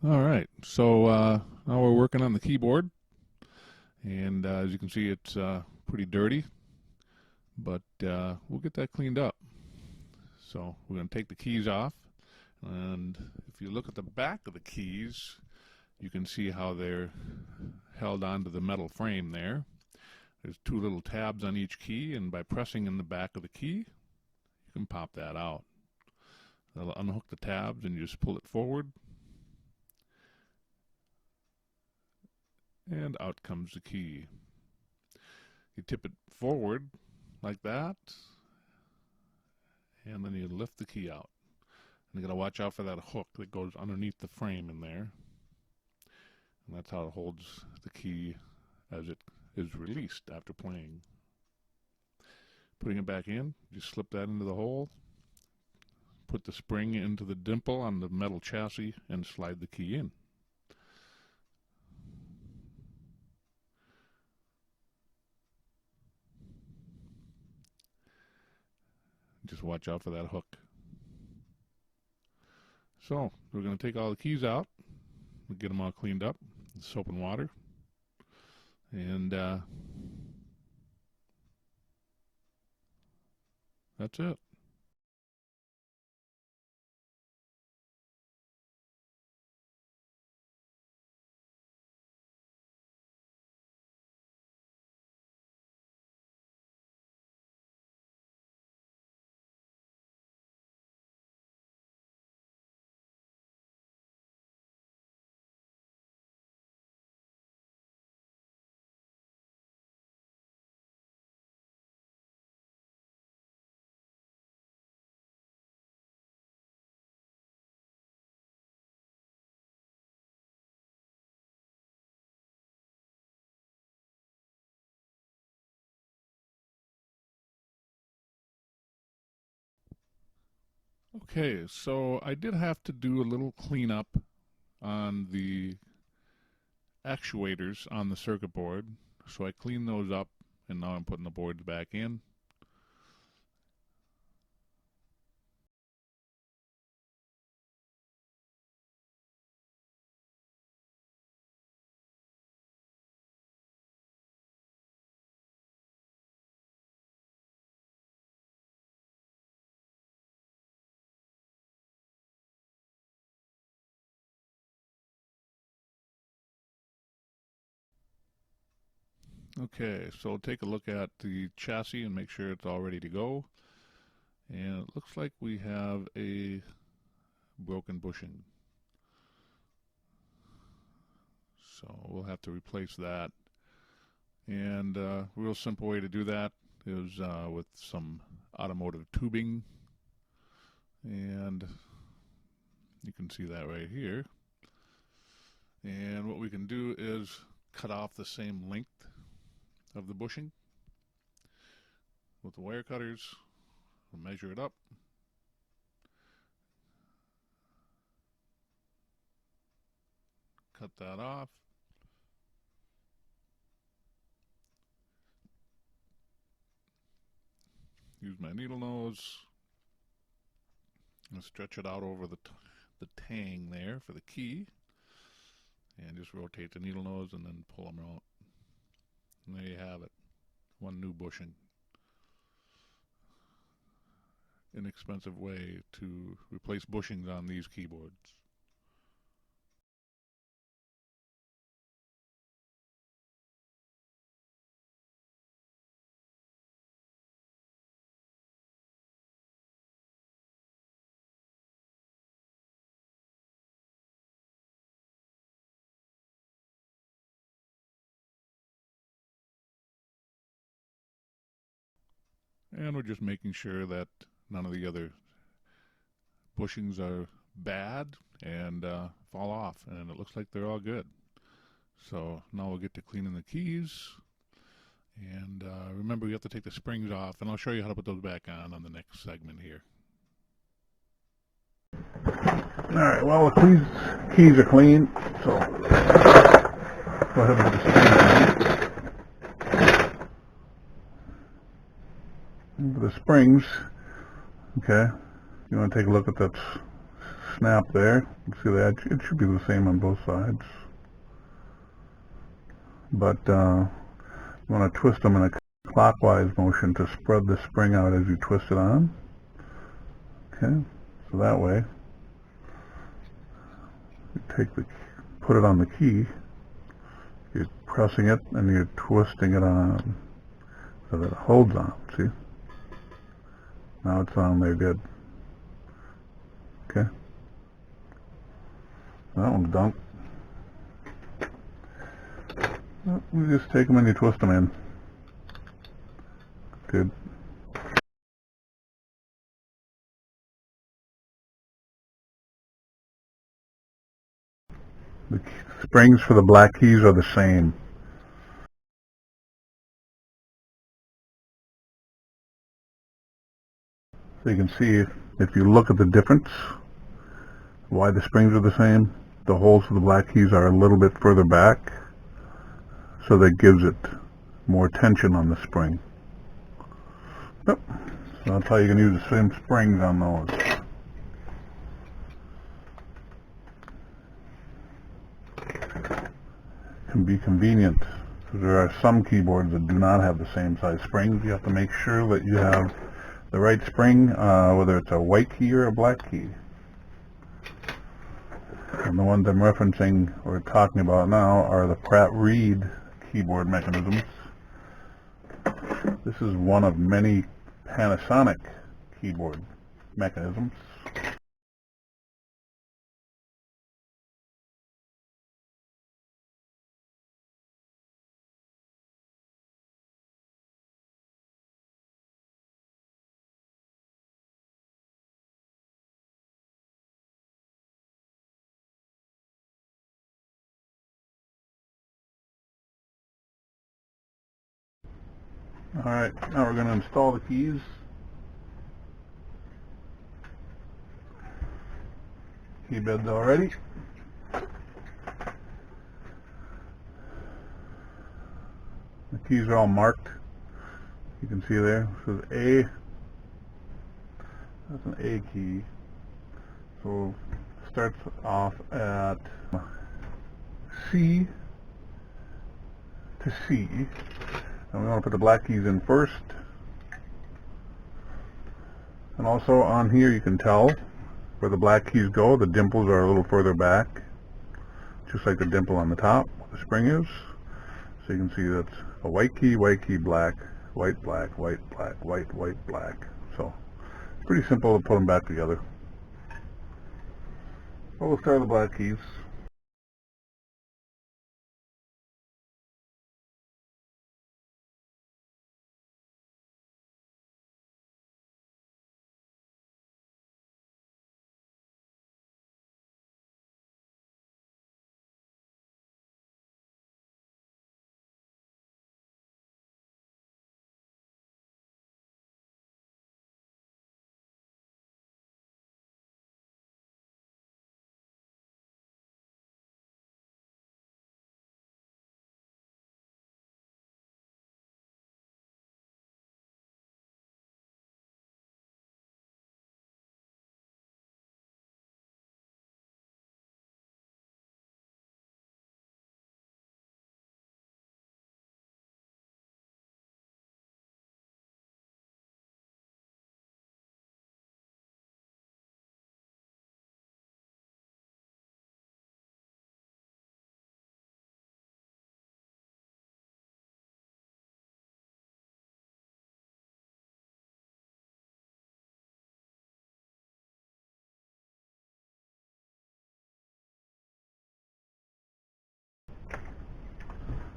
All right, so now we're working on the keyboard, and as you can see, it's pretty dirty, but we'll get that cleaned up. So we're going to take the keys off, and if you look at the back of the keys, you can see how they're held onto the metal frame there. There's two little tabs on each key, and by pressing in the back of the key, you can pop that out. That'll unhook the tabs, and you just pull it forward, and out comes the key. You tip it forward like that, and then you lift the key out. And you got to watch out for that hook that goes underneath the frame in there, and that's how it holds the key as it is released after playing. Putting it back in, you slip that into the hole, put the spring into the dimple on the metal chassis, and slide the key in. Just watch out for that hook. So we're going to take all the keys out, we'll get them all cleaned up, soap and water, and that's it. Okay, so I did have to do a little cleanup on the actuators on the circuit board. So I cleaned those up, and now I'm putting the boards back in. Okay, so take a look at the chassis and make sure it's all ready to go. And it looks like we have a broken bushing. So we'll have to replace that. And a real simple way to do that is with some automotive tubing. And you can see that right here. And what we can do is cut off the same length of the bushing with the wire cutters. We'll measure it up. Cut that off. Use my needle nose and stretch it out over the tang there for the key. And just rotate the needle nose and then pull them out. And there you have it. One new bushing. Inexpensive way to replace bushings on these keyboards. And we're just making sure that none of the other bushings are bad and fall off, and it looks like they're all good. So now we'll get to cleaning the keys, and remember you have to take the springs off, and I'll show you how to put those back on the next segment here. Alright, well the keys are clean, so go ahead and put the springs on. For the springs, okay, you want to take a look at that snap there. You see that? It should be the same on both sides. But you want to twist them in a clockwise motion to spread the spring out as you twist it on. Okay, so that way you put it on the key, you're pressing it and you're twisting it on so that it holds on. See? Now it's on there good. Okay. That one's done. You just take them and you twist them in. Good. The springs for the black keys are the same. So you can see if you look at the difference, why the springs are the same. The holes for the black keys are a little bit further back, so that gives it more tension on the spring. Yep. So that's how you can use the same springs on those. Can be convenient, because there are some keyboards that do not have the same size springs. You have to make sure that you have the right spring, whether it's a white key or a black key. And the ones I'm referencing or talking about now are the Pratt Reed keyboard mechanisms. This is one of many Panasonic keyboard mechanisms. Alright, now we're going to install the keys. Key bed's all ready. The keys are all marked. You can see there. This is A. That's an A key. So it starts off at C to C. And we want to put the black keys in first. And also on here you can tell where the black keys go. The dimples are a little further back, just like the dimple on the top where the spring is. So you can see that's a white key, black, white, black, white, black, white, white, black. So it's pretty simple to put them back together. Well, we'll start with the black keys.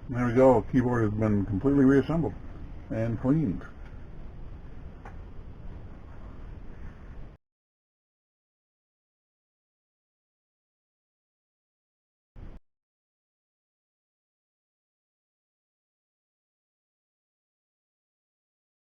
There we go. Keyboard has been completely reassembled and cleaned.